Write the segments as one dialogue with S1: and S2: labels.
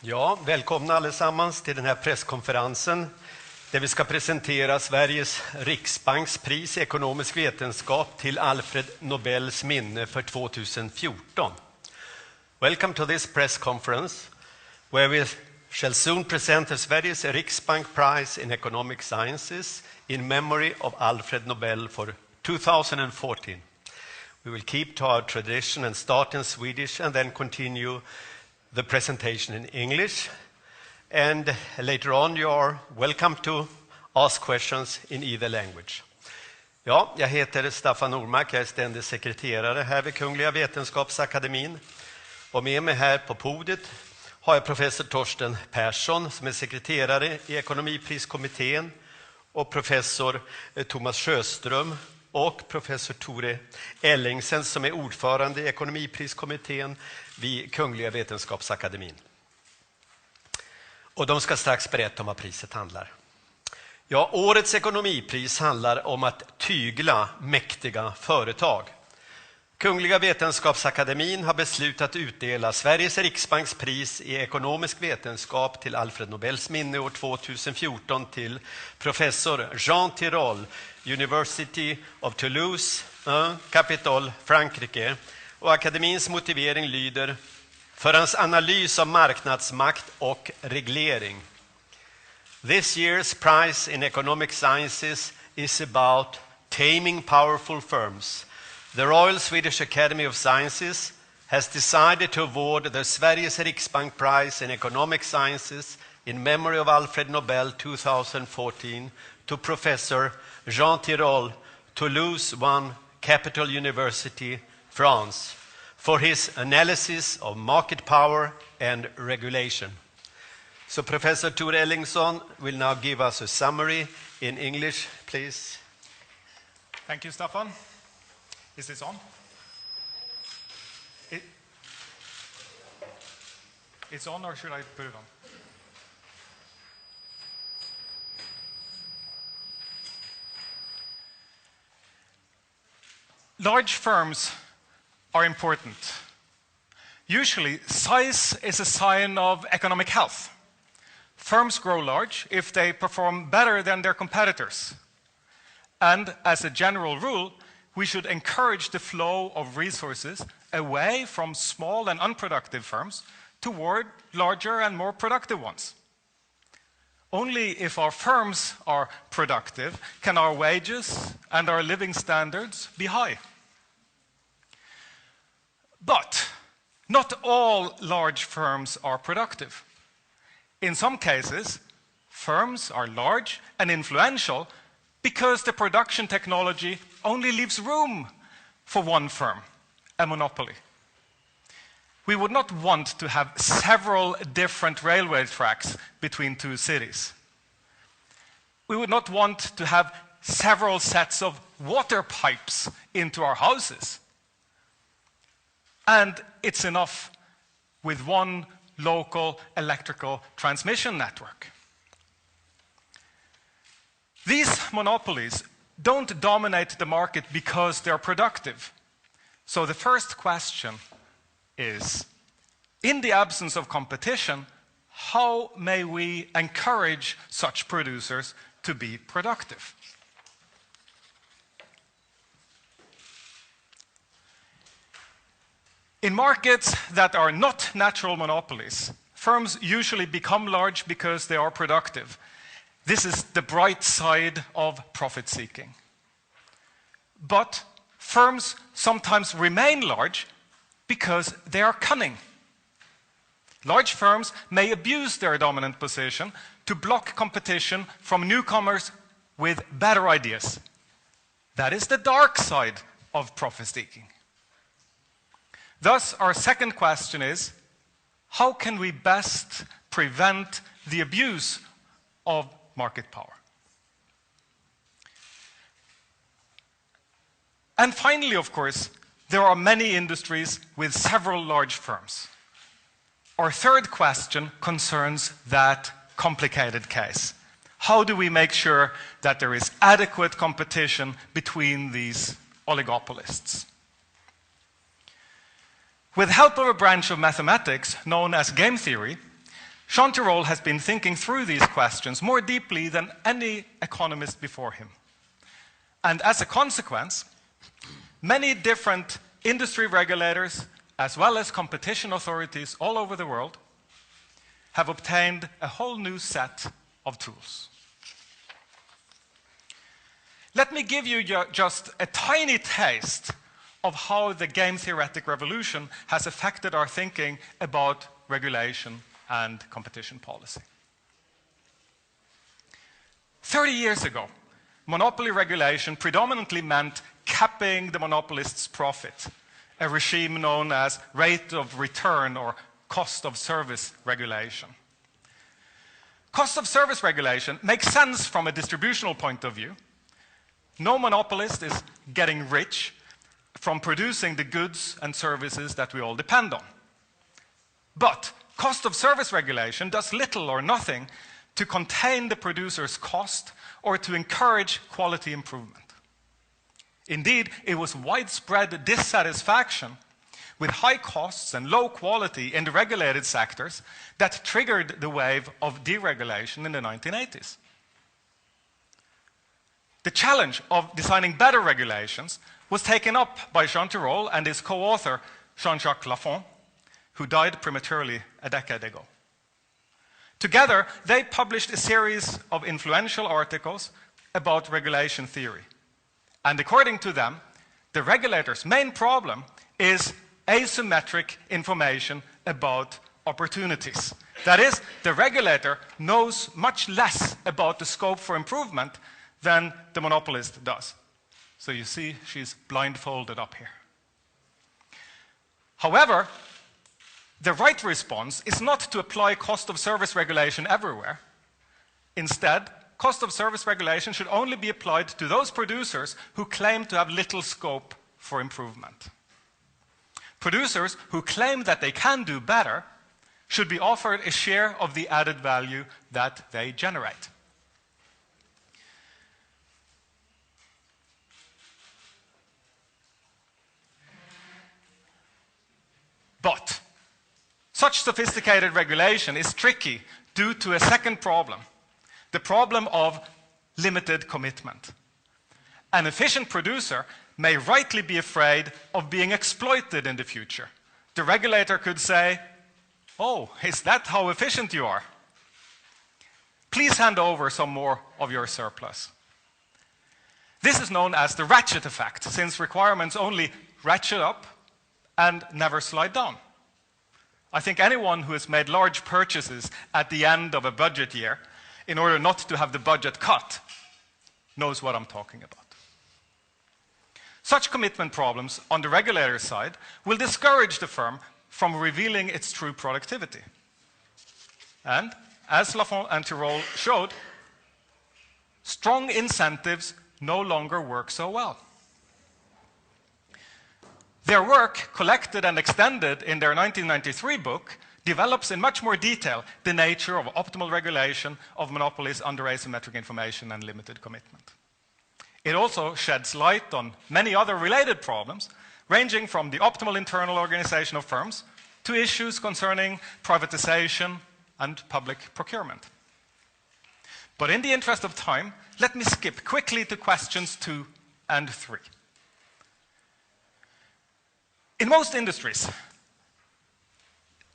S1: Ja, välkomna allesammans till den här presskonferensen där vi ska presentera Sveriges riksbanks pris i ekonomisk vetenskap till Alfred Nobels minne för 2014. Welcome to this press conference where we shall soon present the Sveriges Riksbank Prize in Economic Sciences in memory of Alfred Nobel for 2014. We will keep to our tradition and start in Swedish and then continue the presentation in English. And later on you are welcome to ask questions in either language. Ja, jag heter Staffan Normark, jag är ständig sekreterare här vid Kungliga Vetenskapsakademin. Och med mig här på podiet har jag professor Torsten Persson som är sekreterare i ekonomipriskommittén och professor Thomas Sjöström och professor Tore Ellingsen som är ordförande i ekonomipriskommittén vid Kungliga Vetenskapsakademin. Och de ska strax berätta om vad priset handlar. Ja, årets ekonomipris handlar om att tygla mäktiga företag. Kungliga Vetenskapsakademin har beslutat utdela Sveriges Riksbanks pris i ekonomisk vetenskap till Alfred Nobels minne år 2014 till professor Jean Tirole, University of Toulouse, Capitol, Frankrike. Och akademins motivering lyder för hans analys av marknadsmakt och reglering. This year's prize in economic sciences is about taming powerful firms. The Royal Swedish Academy of Sciences has decided to award the Sveriges Riksbank Prize in Economic Sciences in memory of Alfred Nobel 2014 to Professor Jean Tirole, Toulouse 1, Capitol University, France, for his analysis of market power and regulation. So Professor Tore Ellingsen will now give us a summary in English, please.
S2: Thank you, Staffan. Is this on? It's on, or should I put it on? Large firms are important. Usually, size is a sign of economic health. Firms grow large if they perform better than their competitors. And as a general rule, we should encourage the flow of resources away from small and unproductive firms toward larger and more productive ones. Only if our firms are productive can our wages and our living standards be high. But not all large firms are productive. In some cases, firms are large and influential because the production technology only leaves room for one firm, a monopoly. We would not want to have several different railway tracks between two cities. We would not want to have several sets of water pipes into our houses. And it's enough with one local electrical transmission network. These monopolies don't dominate the market because they're productive. So the first question is, in the absence of competition, how may we encourage such producers to be productive? In markets that are not natural monopolies, firms usually become large because they are productive. This is the bright side of profit-seeking. But firms sometimes remain large because they are cunning. Large firms may abuse their dominant position to block competition from newcomers with better ideas. That is the dark side of profit-seeking. Thus, our second question is, how can we best prevent the abuse of market power? And finally, of course, there are many industries with several large firms. Our third question concerns that complicated case. How do we make sure that there is adequate competition between these oligopolists? With help of a branch of mathematics known as game theory, Jean Tirole has been thinking through these questions more deeply than any economist before him. And as a consequence, many different industry regulators, as well as competition authorities all over the world, have obtained a whole new set of tools. Let me give you just a tiny taste of how the game theoretic revolution has affected our thinking about regulation and competition policy. 30 years ago, monopoly regulation predominantly meant capping the monopolist's profit, a regime known as rate of return or cost of service regulation. Cost of service regulation makes sense from a distributional point of view. No monopolist is getting rich from producing the goods and services that we all depend on. But cost of service regulation does little or nothing to contain the producer's cost or to encourage quality improvement. Indeed, it was widespread dissatisfaction with high costs and low quality in the regulated sectors that triggered the wave of deregulation in the 1980s. The challenge of designing better regulations was taken up by Jean Tirole and his co-author, Jean-Jacques Lafont, who died prematurely a decade ago. Together, they published a series of influential articles about regulation theory. And according to them, the regulator's main problem is asymmetric information about opportunities. That is, the regulator knows much less about the scope for improvement than the monopolist does. So you see, she's blindfolded up here. However, the right response is not to apply cost of service regulation everywhere. Instead, cost of service regulation should only be applied to those producers who claim to have little scope for improvement. Producers who claim that they can do better should be offered a share of the added value that they generate. But such sophisticated regulation is tricky due to a second problem, the problem of limited commitment. An efficient producer may rightly be afraid of being exploited in the future. The regulator could say, "Oh, is that how efficient you are? Please hand over some more of your surplus." This is known as the ratchet effect, since requirements only ratchet up and never slide down. I think anyone who has made large purchases at the end of a budget year in order not to have the budget cut knows what I'm talking about. Such commitment problems on the regulator's side will discourage the firm from revealing its true productivity. And, as Lafont and Tirole showed, strong incentives no longer work so well. Their work, collected and extended in their 1993 book, develops in much more detail the nature of optimal regulation of monopolies under asymmetric information and limited commitment. It also sheds light on many other related problems, ranging from the optimal internal organization of firms to issues concerning privatization and public procurement. But in the interest of time, let me skip quickly to questions 2 and 3. In most industries,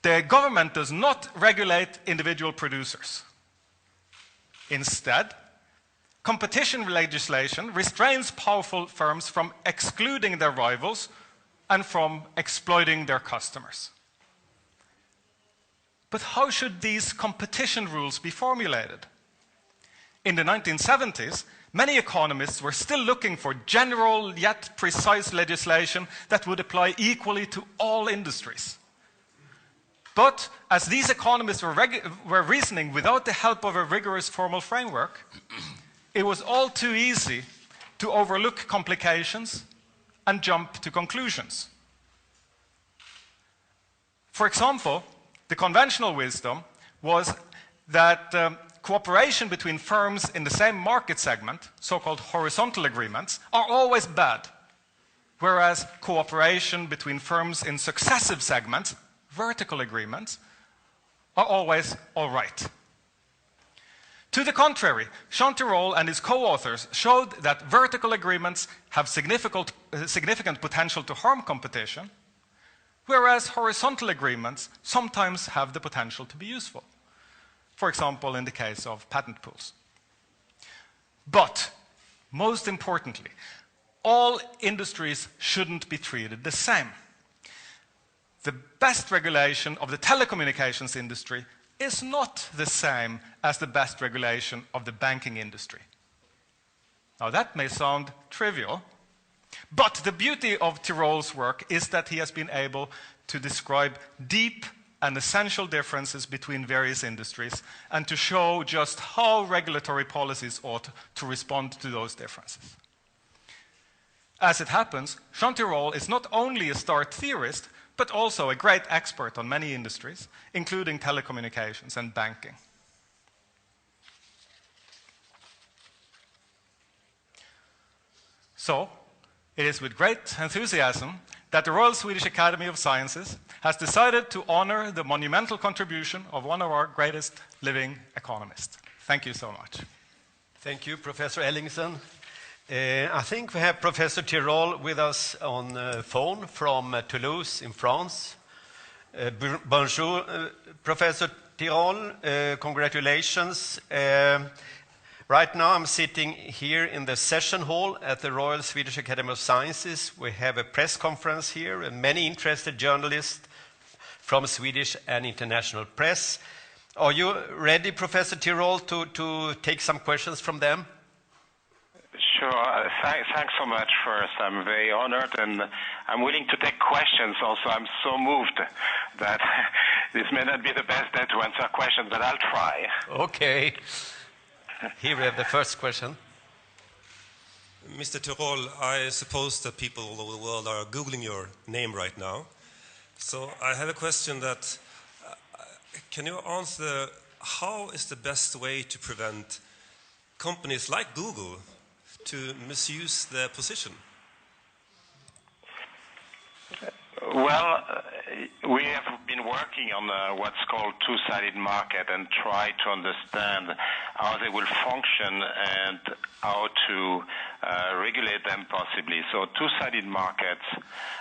S2: the government does not regulate individual producers. Instead, competition legislation restrains powerful firms from excluding their rivals and from exploiting their customers. But how should these competition rules be formulated? In the 1970s, many economists were still looking for general yet precise legislation that would apply equally to all industries. But as these economists were reasoning without the help of a rigorous formal framework, it was all too easy to overlook complications and jump to conclusions. For example, the conventional wisdom was that cooperation between firms in the same market segment, so-called horizontal agreements, are always bad, whereas cooperation between firms in successive segments, vertical agreements, are always all right. To the contrary, Jean Tirole and his co-authors showed that vertical agreements have significant potential to harm competition, whereas horizontal agreements sometimes have the potential to be useful. For example, in the case of patent pools. But, most importantly, all industries shouldn't be treated the same. The best regulation of the telecommunications industry is not the same as the best regulation of the banking industry. Now that may sound trivial, but the beauty of Tirole's work is that he has been able to describe deep and essential differences between various industries and to show just how regulatory policies ought to respond to those differences. As it happens, Jean Tirole is not only a star theorist, but also a great expert on many industries, including telecommunications and banking. So, it is with great enthusiasm that the Royal Swedish Academy of Sciences has decided to honor the monumental contribution of one of our greatest living economists. Thank you so much.
S1: Thank you, Professor Ellingsen. I think we have Professor Tirole with us on phone from Toulouse in France. Bonjour, Professor Tirole. Congratulations. Right now I'm sitting here in the session hall at the Royal Swedish Academy of Sciences. We have a press conference here and many interested journalists from Swedish and international press. Are you ready, Professor Tirole, to take some questions from them?
S3: Sure. Thanks so much first. I'm very honored and I'm willing to take questions also. I'm so moved that this may not be the best day to answer questions, but I'll try.
S1: Okay. Here we have the first question.
S4: Mr. Tirole, I suppose that people all over the world are Googling your name right now. So I have a question that, can you answer how is the best way to prevent companies like Google to misuse their position?
S3: Well, we have been working on what's called two-sided market and try to understand how they will function and how to regulate them possibly. So two-sided markets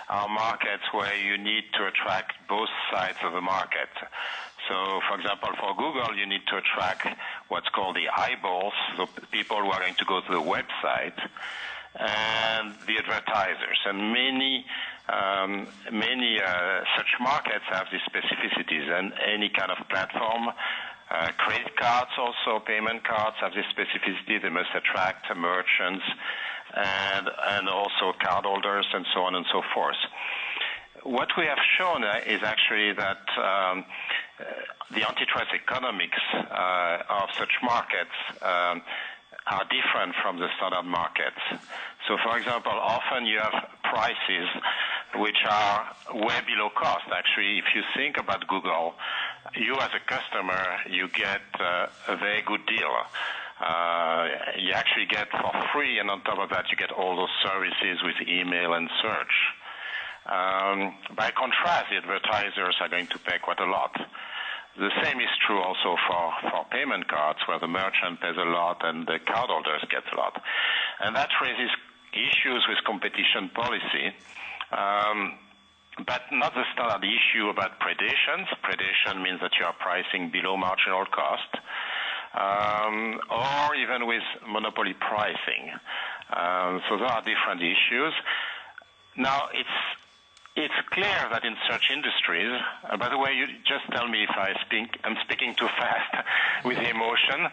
S3: are markets where you need to attract both sides of the market. So, for example, for Google, you need to attract what's called the eyeballs, so people who are going to go to the website, and the advertisers. And many such markets have these specificities, and any kind of platform, credit cards also, payment cards have this specificity. They must attract merchants and also cardholders and so on and so forth. What we have shown is actually that the antitrust economics of such markets are different from the standard markets. So, for example, often you have prices which are way below cost. Actually, if you think about Google, you as a customer, you get a very good deal. You actually get for free, and on top of that, you get all those services with email and search. By contrast, the advertisers are going to pay quite a lot. The same is true also for payment cards, where the merchant pays a lot and the cardholders get a lot. And that raises issues with competition policy, but not the standard issue about predations. Predation means that you are pricing below marginal cost, or even with monopoly pricing. So there are different issues. Now, it's clear that in such industries, by the way, you just tell me if I'm speaking too fast with emotion.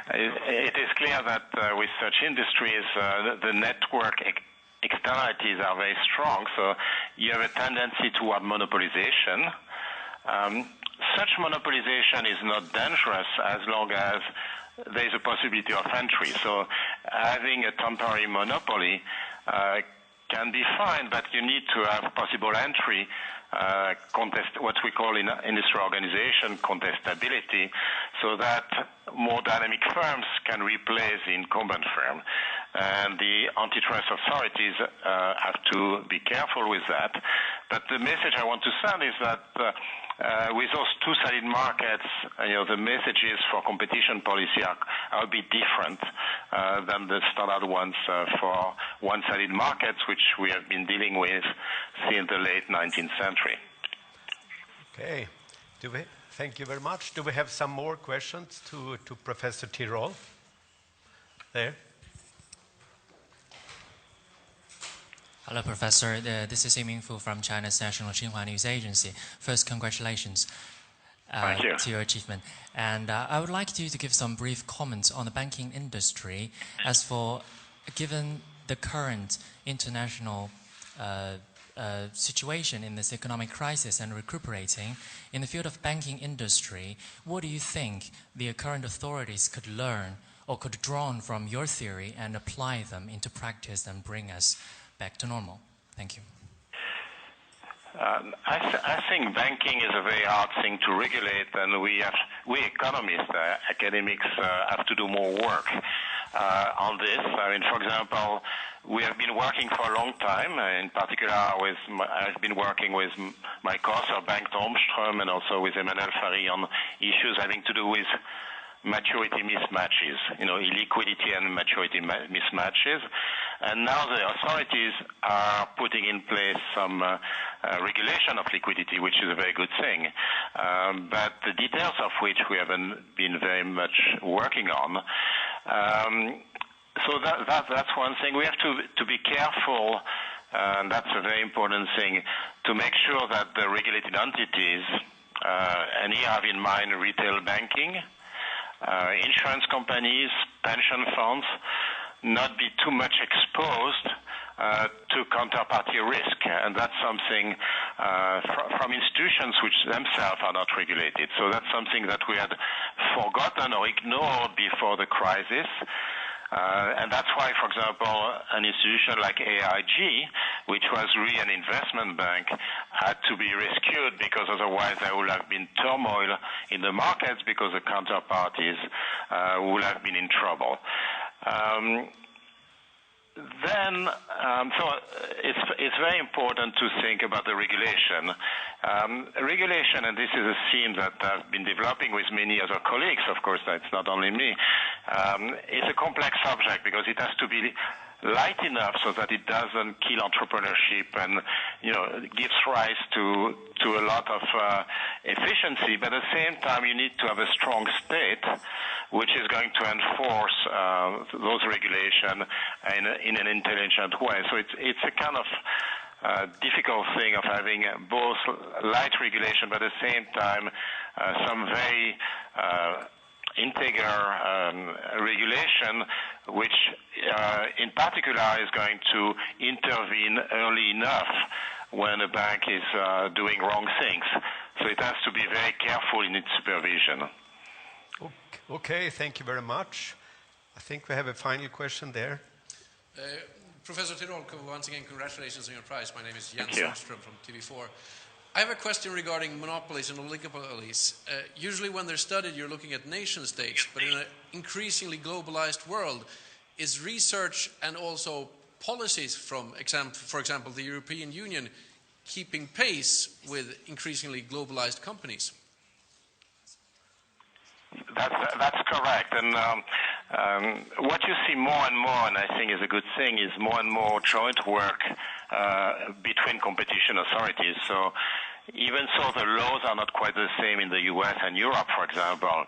S3: It is clear that with such industries, the network externalities are very strong, so you have a tendency toward monopolization. Such monopolization is not dangerous as long as there is a possibility of entry. So having a temporary monopoly can be fine, but you need to have possible entry, what we call in industrial organization contestability, so that more dynamic firms can replace the incumbent firm. And the antitrust authorities have to be careful with that. But the message I want to send is that with those two-sided markets, the messages for competition policy are a bit different than the standard ones for one-sided markets, which we have been dealing with since the late 19th century.
S1: Okay. Thank you very much. Do we have some more questions to Professor Tirole? There.
S5: Hello, Professor. This is Yiming Fu from China's National Xinhua News Agency. First, congratulations to your achievement. And I would like you to give some brief comments on the banking industry. As for, given the current international situation in this economic crisis and recuperating, in the field of banking industry, what do you think the current authorities could learn or could draw on from your theory and apply them into practice and bring us back to normal? Thank you.
S3: I think banking is a very hard thing to regulate, and we economists, academics, have to do more work on this. I mean, for example, we have been working for a long time. In particular, I've been working with my co-author, Bank Holmström, and also with Emmanuel Fari on issues having to do with maturity mismatches, illiquidity and maturity mismatches. And now the authorities are putting in place some regulation of liquidity, which is a very good thing. But the details of which we haven't been very much working on. So that's one thing. We have to be careful, and that's a very important thing, to make sure that the regulated entities, and here I have in mind retail banking, insurance companies, pension funds, not be too much exposed to counterparty risk. And that's something from institutions which themselves are not regulated. So that's something that we had forgotten or ignored before the crisis. And that's why, for example, an institution like AIG, which was really an investment bank, had to be rescued, because otherwise there would have been turmoil in the markets because the counterparties would have been in trouble. So it's very important to think about the regulation. Regulation, and this is a theme that I've been developing with many other colleagues, of course, it's not only me, is a complex subject because it has to be light enough so that it doesn't kill entrepreneurship and gives rise to a lot of efficiency. But at the same time, you need to have a strong state which is going to enforce those regulations in an intelligent way. So it's a kind of difficult thing of having both light regulation, but at the same time some very integral regulation, which in particular is going to intervene early enough when a bank is doing wrong things. So it has to be very careful in its supervision.
S1: Okay, thank you very much. I think we have a final question there.
S6: Professor Tirole, once again, congratulations on your prize. My name is Jean Tirole from TV4. I have a question regarding monopolies and oligopolies. Usually when they're studied, you're looking at nation states, but in an increasingly globalized world, is research and also policies from, for example, the European Union keeping pace with increasingly globalized companies?
S3: That's correct. And what you see more and more, and I think is a good thing, is more and more joint work between competition authorities. So even so, the laws are not quite the same in the US and Europe, for example.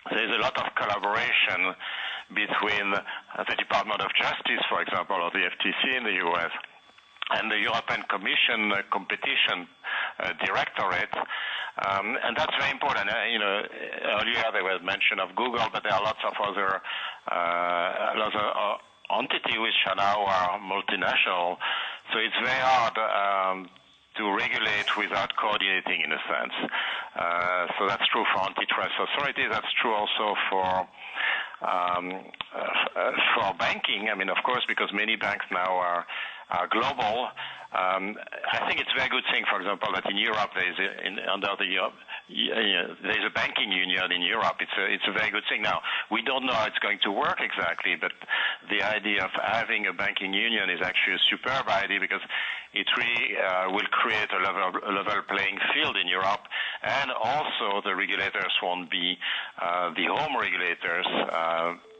S3: There's a lot of collaboration between the Department of Justice, for example, or the FTC in the US, and the European Commission Competition Directorate. And that's very important. Earlier there was mention of Google, but there are lots of other entities which are now multinational. So it's very hard to regulate without coordinating, in a sense. So that's true for antitrust authorities. That's true also for banking. I mean, of course, because many banks now are global. I think it's a very good thing, for example, that in Europe there's a banking union in Europe. It's a very good thing. Now, we don't know how it's going to work exactly, but the idea of having a banking union is actually a superb idea because it really will create a level playing field in Europe, and also the regulators won't be the home regulators,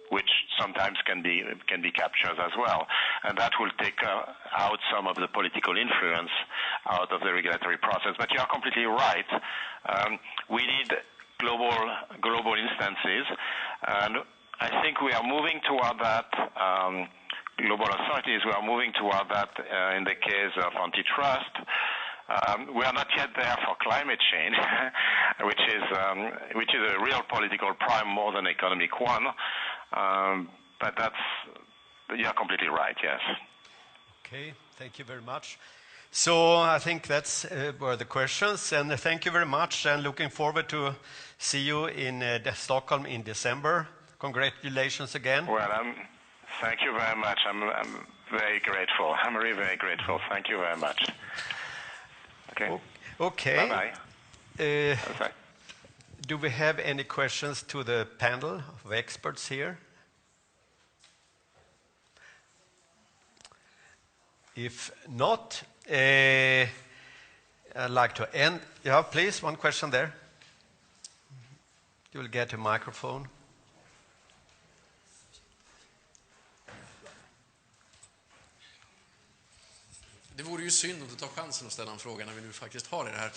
S3: which sometimes can be captured as well, and that will take out some of the political influence out of the regulatory process. But you are completely right. We need global instances, and I think we are moving toward that. Global authorities, we are moving toward that in the case of antitrust. We are not yet there for climate change, which is a real political prime more than economic one. But you're completely right, yes.
S1: Okay, thank you very much. So I think that's were the questions, and thank you very much, and looking forward to see you in Stockholm in December. Congratulations again.
S3: Well, thank you very much. I'm very grateful. I'm really very grateful. Thank you very much. Okay.
S1: Okay.
S3: Bye-bye. Okay.
S1: Do we have any questions to the panel of experts here? If not, I'd like to end. Yeah, please, one question there. You will get a microphone.
S6: Det vore ju synd att ta chansen att ställa en fråga när vi nu faktiskt har det här.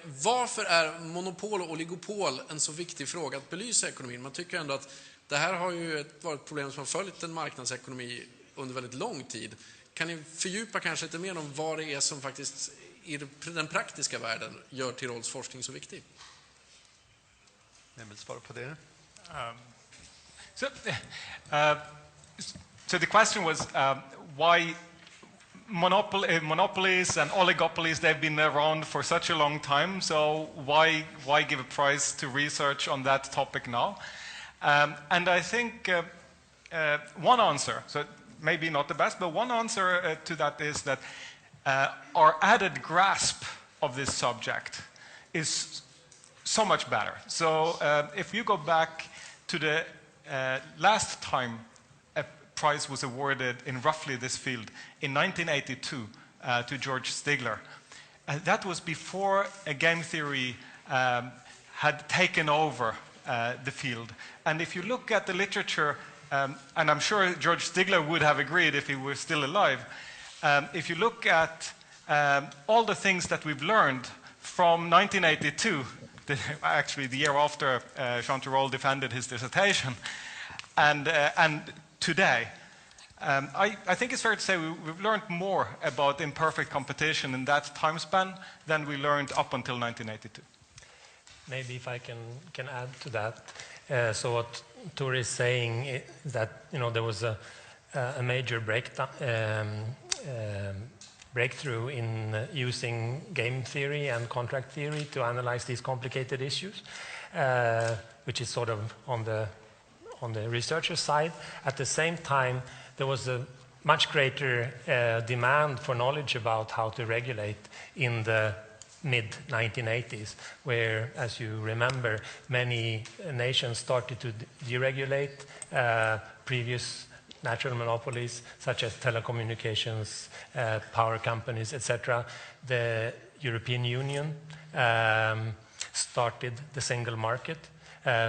S6: Varför är monopol och oligopol en så viktig fråga att belysa ekonomin? Man tycker ändå att det här har ju varit ett problem som har följt en marknadsekonomi under väldigt lång tid. Kan ni fördjupa kanske lite mer om vad det är som faktiskt i den praktiska världen gör Tirols forskning så viktig?
S1: Vem vill svara på det?
S2: So the question was why monopolies and oligopolies, they've been around for such a long time, so why give a prize to research on that topic now? And I think one answer, so maybe not the best, but one answer to that is that our added grasp of this subject is so much better. So if you go back to the last time a prize was awarded in roughly this field, in 1982 to George Stigler, that was before a game theory had taken over the field. And if you look at the literature, and I'm sure George Stigler would have agreed if he were still alive, if you look at all the things that we've learned from 1982, actually the year after Jean Tirole defended his dissertation, and today, I think it's fair to say we've learned more about imperfect competition in that time span than we learned up until 1982.
S7: Maybe if I can add to that. So what Tor is saying is that there was a major breakthrough in using game theory and contract theory to analyze these complicated issues, which is sort of on the researcher side. At the same time, there was a much greater demand for knowledge about how to regulate in the mid-1980s, where, as you remember, many nations started to deregulate previous natural monopolies, such as telecommunications, power companies, etc. The European Union started the single market.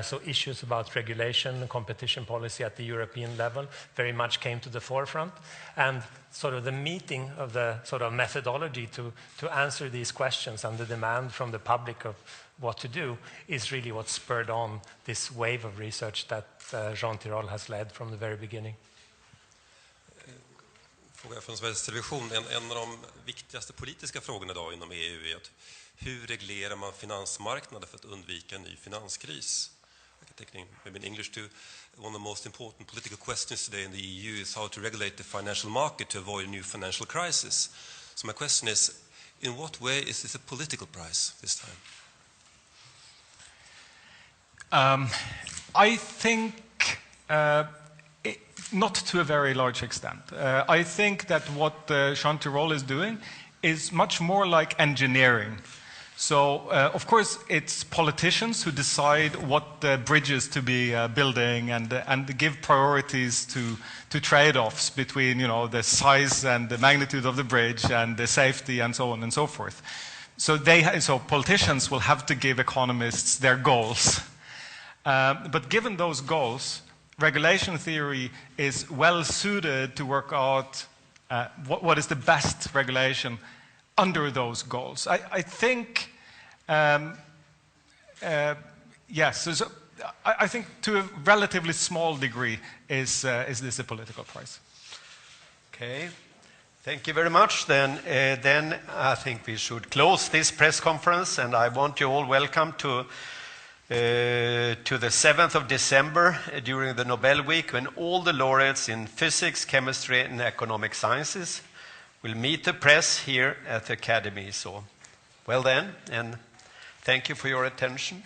S7: So issues about regulation and competition policy at the European level very much came to the forefront. And sort of the meeting of the sort of methodology to answer these questions and the demand from the public of what to do is really what spurred on this wave of research that Jean Tirole has led from the very beginning.
S4: Fråga från Sveriges Television. En av de viktigaste politiska frågorna idag inom EU är att hur reglerar man finansmarknader för att undvika en ny finanskris? Maybe in English too. One of the most important political questions today in the EU is how to regulate the financial market to avoid a new financial crisis. So my question is, in what way is this a political prize this time?
S2: I think not to a very large extent. I think that what Jean Tirole is doing is much more like engineering. So, of course, it's politicians who decide what bridges to be building and give priorities to trade-offs between, the size and the magnitude of the bridge and the safety and so on and so forth. So politicians will have to give economists their goals. But given those goals, regulation theory is well suited to work out what is the best regulation under those goals. I think, yes, I think to a relatively small degree is this a political prize.
S1: Okay, thank you very much. Then I think we should close this press conference, and I want you all welcome to the 7th of December during the Nobel Week, when all the laureates in physics, chemistry, and economic sciences will meet the press here at the Academy. So, well then, and thank you for your attention.